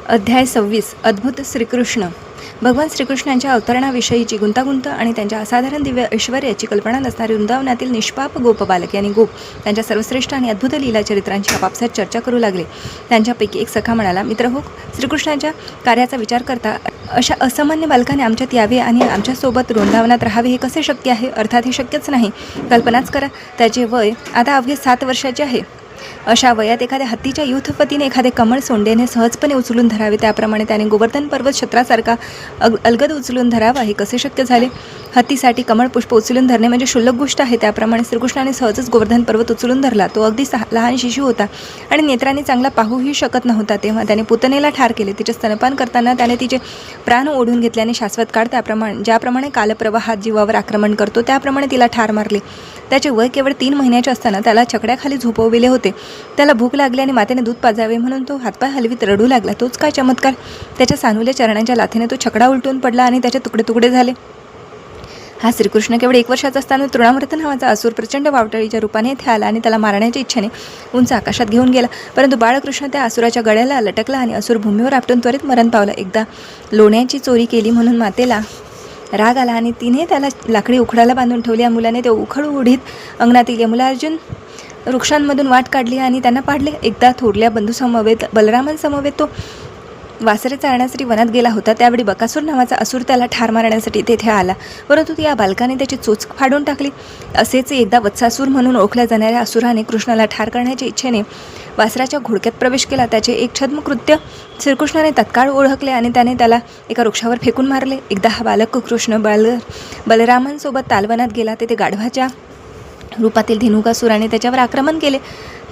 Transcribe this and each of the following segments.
अध्याय 26 अद्भुत श्रीकृष्ण. भगवान श्रीकृष्णांच्या अवतरणाविषयीची गुंतागुंत आणि त्यांच्या असाधारण दिव्य ऐश्वर्याची कल्पना नसणारी वृंदावनातील निष्पाप गोप बालक यांनी गोप त्यांच्या सर्वश्रेष्ठ आणि अद्भुत लीला चरित्रांची आपापसात चर्चा करू लागले. त्यांच्यापैकी एक सखा म्हणाला, मित्र हो, श्रीकृष्णाच्या कार्याचा विचार करता अशा असामान्य बालकाने आमच्यात यावे आणि आमच्यासोबत वृंदावनात राहावे हे कसे शक्य आहे? अर्थात हे शक्यच नाही. कल्पनाच करा, त्याचे वय आता अवघे 7 वर्षाचे आहे. अशा वयात एखाद्या हत्तीच्या युथपतीने एखादे कमळ सोंडेने सहजपणे उचलून धरावे, त्याप्रमाणे त्याने गोवर्धन पर्वत छत्रासारखा अलगद उचलून धरावा हे कसे शक्य झाले? हत्तीसाठी कमळ पुष्प उचलून धरणे म्हणजे क्षुल्लक गोष्ट आहे. त्याप्रमाणे श्रीकृष्णाने सहजच गोवर्धन पर्वत उचलून धरला. तो अगदी लहान शिशु होता आणि नेत्रांनी चांगला पाहूही शकत नव्हता. तेव्हा त्याने पुतनेला ठार केले. तिचे स्तनपान करताना त्याने तिचे प्राण ओढून घेतल्याने शाश्वत काळ ज्याप्रमाणे कालप्रवाहात जीवावर आक्रमण करतो त्याप्रमाणे तिला ठार मारले. त्याचे वय केवळ 3 महिन्याचे असताना त्याला छकड्याखाली झोपविले होते. त्याला भूक लागली आणि मातेने दूध पाजावे म्हणून तो हातपाय हलवीत रडू लागला. तोच काय चमत्कार! त्याच्या सानुल्या चरणांच्या लाथेने तो छकडा उलटून पडला आणि त्याचे तुकडे तुकडे झाले. हा श्रीकृष्ण केवळ 1 वर्षाचा असताना तृणावर्त नावाचा असुर प्रचंड वावटळीच्या रूपाने येथे आला आणि त्याला मारण्याच्या इच्छेने उंच आकाशात घेऊन गेला. परंतु बाळकृष्ण त्या असुराच्या गळ्याला लटकला आणि असुर भूमीवर आपटून त्वरित मरण पावला. एकदा लोण्याची चोरी केली म्हणून मातेला राग आला आणि तिने त्याला लाकडी उखडाला बांधून ठेवले. या मुलाने ते उखड उडीत अंगणातील यमुलार्जुन वृक्षांमधून वाट काढली आणि त्यांना पाडले. एकदा थोरल्या बंधूसमवेत बलरामांसमवेत तो वासरे चारण्यासाठी वनात गेला होता. त्यावेळी बकासूर नावाचा असुर त्याला ठार मारण्यासाठी तेथे आला, परंतु या बालकाने त्याची चोच फाडून टाकली. असेच एकदा वत्सासूर म्हणून ओळखल्या जाणाऱ्या असुराने कृष्णाला ठार करण्याच्या इच्छेने वासराच्या घोडक्यात प्रवेश केला. त्याचे एक छद्म कृत्य श्रीकृष्णाने तत्काळ ओळखले आणि त्याने त्याला एका वृक्षावर फेकून मारले. एकदा हा बालक कृष्ण बलरामांसोबत तालवनात गेला. तेथे गाढवाच्या रूपातील धेनुकासुराने त्याच्यावर आक्रमण केले.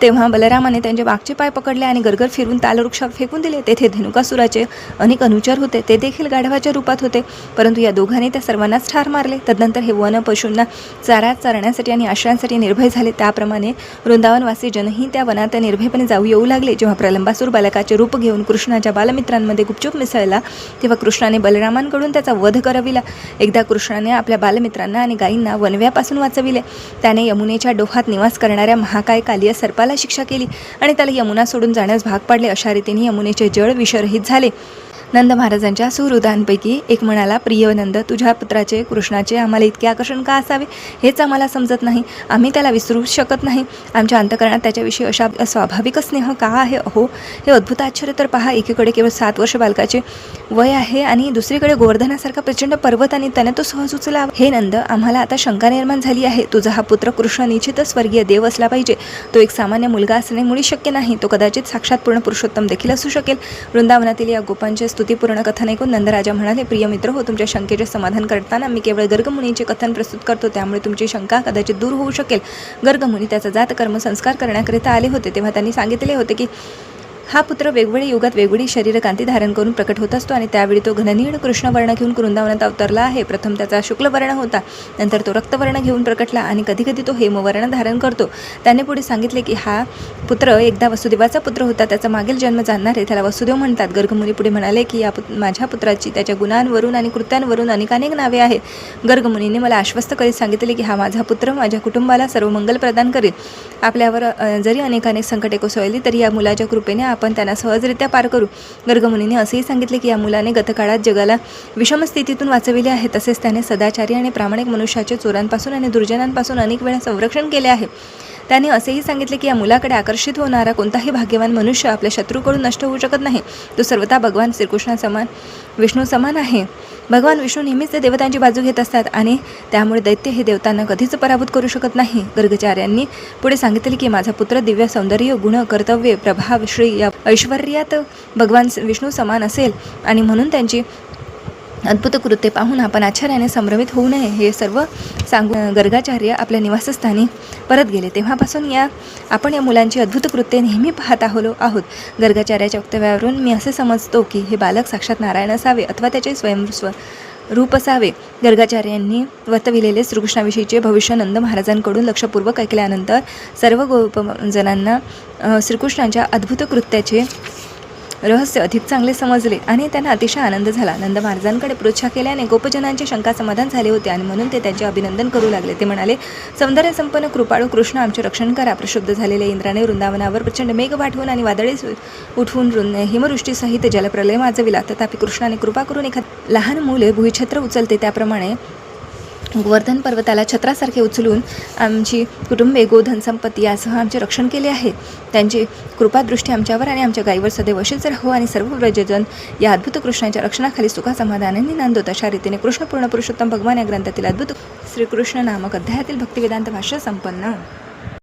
तेव्हा बलरामाने त्यांचे मागचे पाय पकडले आणि गरगर फिरून तालवृक्षावर फेकून दिले. तेथे धेनुकासुराचे अनेक अनुचर होते. ते देखील गाढवाच्या रूपात होते, परंतु या दोघांनी त्या सर्वांनाच ठार मारले. तदनंतर हे वन पशूंना चारा चरण्यासाठी आणि आश्रयांसाठी निर्भय झाले. त्याप्रमाणे वृंदावनवासी जनही त्या वनात निर्भयपणे जाऊ येऊ लागले. जेव्हा प्रलंबासूर बालकाचे रूप घेऊन कृष्णाच्या बालमित्रांमध्ये गुपचूप मिसळला, तेव्हा कृष्णाने बलरामांकडून त्याचा वध करविला. एकदा कृष्णाने आपल्या बालमित्रांना आणि गायींना वणव्यापासून वाचविले. त्याने यमुनेच्या डोहात निवास करणाऱ्या महाकाय कालिया सर्पाला शिक्षा केली आणि त्याला यमुना सोडून जाण्यास भाग पाडले. अशा रीतीने यमुनेचे जळ विषरहित झाले. नंद महाराजांच्या सुहृदांपैकी एक म्हणाला, प्रिय नंद, तुझ्या पुत्राचे कृष्णाचे आम्हाला इतके आकर्षण का असावे हेच आम्हाला समजत नाही. आम्ही त्याला विसरू शकत नाही. आमच्या अंतःकरणात त्याच्याविषयी अशा स्वाभाविक स्नेह का आहे? अहो, हे अद्भुत आश्चर्य तर पहा. एकीकडे केवळ 7 वर्ष बालकाचे वय आहे आणि दुसरीकडे गोवर्धनासारखा प्रचंड पर्वत आणि त्याने तो सहज उचला. हे नंद, आम्हाला आता शंका निर्माण झाली आहे. तुझा हा पुत्र कृष्ण निश्चितच स्वर्गीय देव असला पाहिजे. तो एक सामान्य मुलगा असणे मुळी शक्य नाही. तो कदाचित साक्षात पूर्ण पुरुषोत्तम देखील असू शकेल. वृंदावनातील या गोपांचे स्तुतीपूर्ण कथन ऐकून नंदराजा म्हणाले, प्रिय मित्र हो, तुमच्या शंकेचे समाधान करताना मी केवळ गर्गमुनीचे कथन प्रस्तुत करतो, त्यामुळे तुमची शंका कदाचित दूर होऊ शकेल. गर्गमुनी त्याचा जातकर्म संस्कार करण्याकरिता आले होते. तेव्हा त्यांनी सांगितले होते की हा पुत्र वेगवेगळ्या युगात वेगवेगळी शरीरकांती धारण करून प्रकट होत असतो आणि त्यावेळी तो घननीळ कृष्णवर्ण घेऊन वृंदावनात अवतरला आहे. प्रथम त्याचा शुक्लवर्ण होता, नंतर तो रक्तवर्ण घेऊन प्रकटला आणि कधीकधी तो हेमवर्ण धारण करतो. त्याने पुढे सांगितले की हा पुत्र एकदा वसुदेवाचा पुत्र होता. त्याचा मागील जन्म जाणणारे त्याला वसुदेव म्हणतात. गर्गमुनी पुढे म्हणाले की माझ्या पुत्राची त्याच्या गुणांवरून आणि कृत्यांवरून अनेकानेक नावे आहेत. गर्गमुनीने मला आश्वस्त करीत सांगितले की हा माझा पुत्र माझ्या कुटुंबाला सर्व मंगल प्रदान करेल. आपल्यावर जरी अनेकानेक संकटे कोसळली तरी या मुलाच्या कृपेने आपण त्यांना सहजरित्या पार करू. गर्गमुनीने असेही सांगितले की या मुलाने गतकाळात जगाला विषम स्थितीतून वाचविले आहे. तसेच त्याने सदाचारी आणि प्रामाणिक मनुष्याचे चोरांपासून आणि दुर्जनांपासून अनेक वेळा संरक्षण केले आहे. त्याने असेही सांगितले की या मुलाकडे आकर्षित होणारा कोणताही भाग्यवान मनुष्य आपल्या शत्रूकडून नष्ट होऊ शकत नाही. तो सर्वथा भगवान श्रीकृष्णासमान विष्णू समान आहे. भगवान विष्णू नेहमीच ते देवतांची बाजू घेत असतात आणि त्यामुळे दैत्य हे देवतांना कधीच पराभूत करू शकत नाही. गर्गाचार्यांनी पुढे सांगितले की माझा पुत्र दिव्य सौंदर्य, गुण, कर्तव्य, प्रभाव, श्री या ऐश्वर्यात भगवान विष्णू समान असेल आणि म्हणून त्यांची अद्भुत कृत्ये पाहून आपण आश्चर्याने संभ्रमित होऊ नये. हे सर्व सांगून गर्गाचार्य आपल्या निवासस्थानी परत गेले. तेव्हापासून आपण या मुलांची अद्भुत कृत्ये नेहमी पाहत आहोत. गर्गाचार्याच्या वक्तव्यावरून मी असे समजतो की हे बालक साक्षात नारायण असावे अथवा त्याचे रूप असावे. गर्गाचार्यांनी वर्तविलेले श्रीकृष्णाविषयीचे भविष्य नंद महाराजांकडून लक्षपूर्वक ऐकल्यानंतर सर्व गोपजनांना श्रीकृष्णांच्या अद्भुत कृत्याचे रहस्य अधिक चांगले समजले आणि त्यांना अतिशय आनंद झाला. नंद महाराजांकडे पृच्छा केल्याने गोपजनांची शंका समाधान झाले होते आणि म्हणून ते त्यांचे अभिनंदन करू लागले. ते म्हणाले, सौंदर्य संपन्न कृपाळू कृष्ण आमचे रक्षण करा. प्रक्षुब्ध झालेल्या इंद्राने वृंदावनावर प्रचंड मेघ पाठवून आणि वादळे उठवून हिमवृष्टीसहित जलप्रलय माजविला. तथापि कृष्णाने कृपा करून एखाद लहान मुले भुईछत्र उचलते त्याप्रमाणे गोवर्धन पर्वताला छत्रासारखे उचलून आमची कुटुंबे, गोधन, संपत्ती यासह आमचे रक्षण केले आहे. त्यांची कृपादृष्टी आमच्यावर आणि आमच्या गायीवर सदैव अशीच राहो आणि सर्व व्रजजन या अद्भुत कृष्णाच्या रक्षणाखाली सुखासमाधानाने नांदोत. अशा रीतीने कृष्ण पूर्ण पुरुषोत्तम भगवान या ग्रंथातील अद्भुत श्रीकृष्ण नामक अध्यायातील भक्तिवेदांत भाष्य संपन्न.